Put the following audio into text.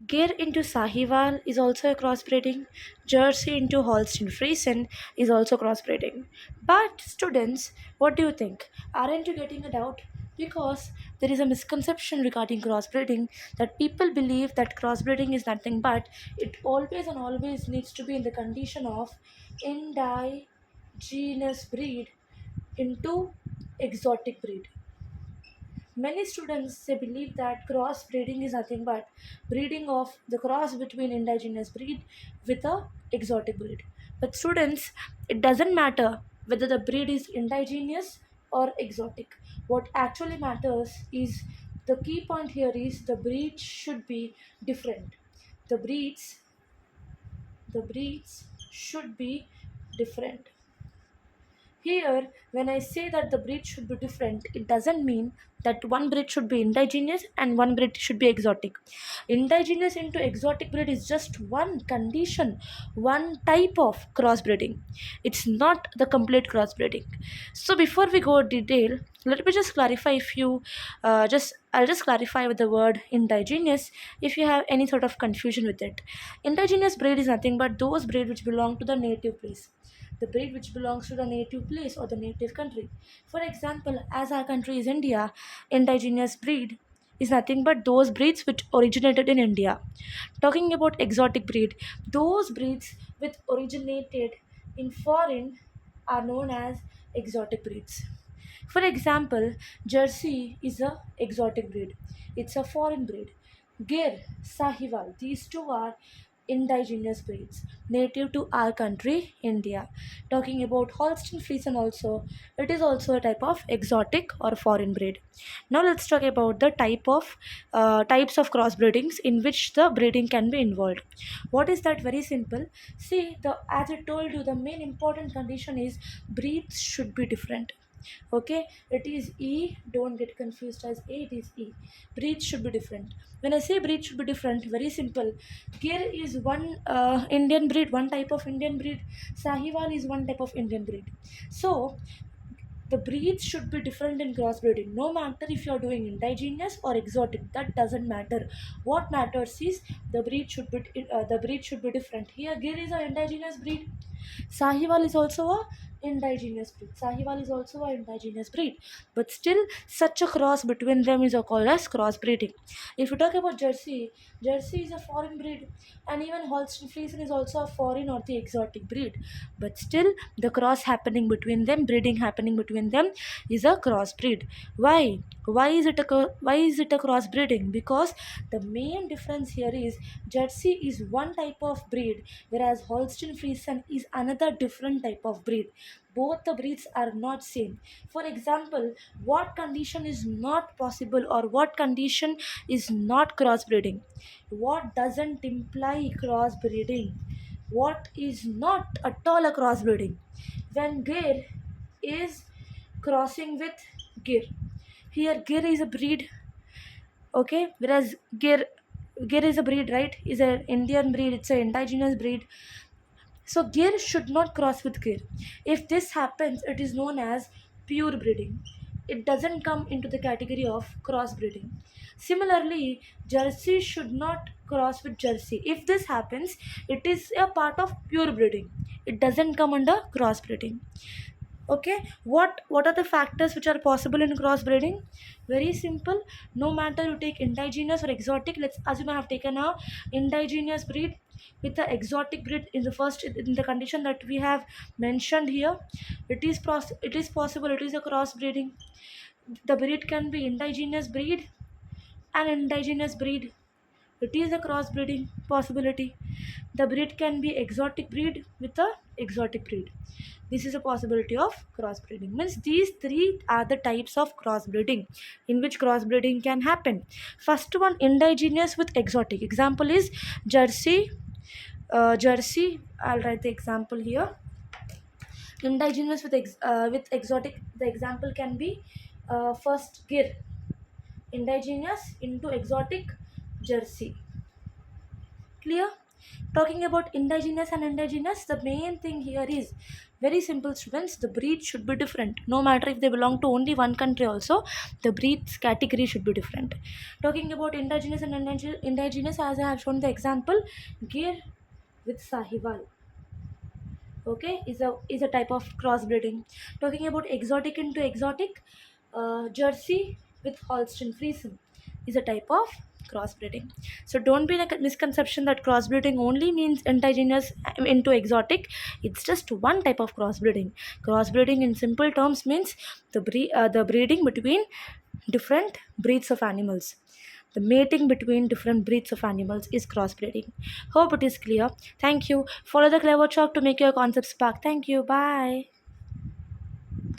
Gir into Sahiwal is also a crossbreeding. Jersey into Holstein Friesen is also crossbreeding. But students, what do you think? Aren't you getting a doubt? Because there is a misconception regarding crossbreeding that people believe that crossbreeding is nothing but it always and always needs to be in the condition of indigenous breed into exotic breed. Many students they believe that cross breeding is nothing but breeding of the cross between indigenous breed with a exotic breed. But students, it doesn't matter whether the breed is indigenous or exotic. What actually matters is the key point here is the breed should be different. The breeds the breeds should be different. Here, when I say that the breed should be different, it doesn't mean that one breed should be indigenous and one breed should be exotic. Indigenous into exotic breed is just one condition, one type of crossbreeding. It's not the complete crossbreeding. So before we go detail, let me just clarify if you I'll just clarify with the word indigenous if you have any sort of confusion with it. Indigenous breed is nothing but those breed which belong to the native place, the breed which belongs to the native place or the native country. For example, as our country is India, indigenous breed is nothing but those breeds which originated in India. Talking about exotic breed, those breeds which originated in foreign are known as exotic breeds. For example, Jersey is a exotic breed. It's a foreign breed. Gir, Sahiwal, these two are indigenous breeds native to our country, India. Talking about Holstein Friesen also, it is also a type of exotic or foreign breed. Now let's talk about the types of crossbreedings in which the breeding can be involved. What is that? Very simple. See, the as I told you, the main important condition is breeds should be different. Okay, it is E, don't get confused as A, it is E. Breed should be different. When I say breed should be different, very simple. Gir is one Indian breed, one type of Indian breed. Sahiwal is one type of Indian breed. So the breeds should be different in crossbreeding. No matter if you're doing indigenous or exotic, that doesn't matter. What matters is the breed should be different. Here Gir is an indigenous breed. Sahiwal is also a indigenous breed. Sahiwal is also a indigenous breed. But still, such a cross between them is called as crossbreeding. If you talk about Jersey, Jersey is a foreign breed, and even Holstein Friesen is also a foreign or the exotic breed. But still, the cross happening between them, breeding happening between them, is a crossbreed. Why? Why is it a crossbreeding? Because the main difference here is Jersey is one type of breed, whereas Holstein Friesen is another different type of breed. Both the breeds are not same. For example, what condition is not possible or what condition is not crossbreeding? What doesn't imply crossbreeding? What is not at all a crossbreeding? When Gir is crossing with Gir. Here Gir is a breed, okay, whereas Gir is a breed, right? Is an Indian breed, it's an indigenous breed. So Gir should not cross with Gir. If this happens, it is known as pure breeding. It doesn't come into the category of crossbreeding. Similarly, Jersey should not cross with Jersey. If this happens, it is a part of pure breeding. It doesn't come under crossbreeding. Okay, what are the factors which are possible in crossbreeding? Very simple. No matter you take indigenous or exotic, let's assume I have taken a indigenous breed with the exotic breed in the first, in the condition that we have mentioned here. It is possible, it is a crossbreeding. The breed can be indigenous breed and indigenous breed. It is a crossbreeding possibility. The breed can be exotic breed with a exotic breed. This is a possibility of crossbreeding. Means these three are the types of crossbreeding in which crossbreeding can happen. First one, indigenous with exotic. Example is Jersey. Jersey. I'll write the example here. Indigenous with exotic. The example can be first Gir. Indigenous into exotic Jersey. Clear? Talking about indigenous and indigenous, the main thing here is very simple, students. The breed should be different. No matter if they belong to only one country, also the breed's category should be different. Talking about indigenous and indigenous, as I have shown the example, Gir with Sahiwal, okay, is a type of crossbreeding. Talking about exotic into exotic, Jersey with Holstein Friesian is a type of crossbreeding. So don't be in a misconception that crossbreeding only means indigenous into exotic. It's just one type of crossbreeding. Crossbreeding in simple terms means the breeding between different breeds of animals. The mating between different breeds of animals is crossbreeding. Hope it is clear. Thank you. Follow the clever chalk to make your concepts spark. Thank you. Bye.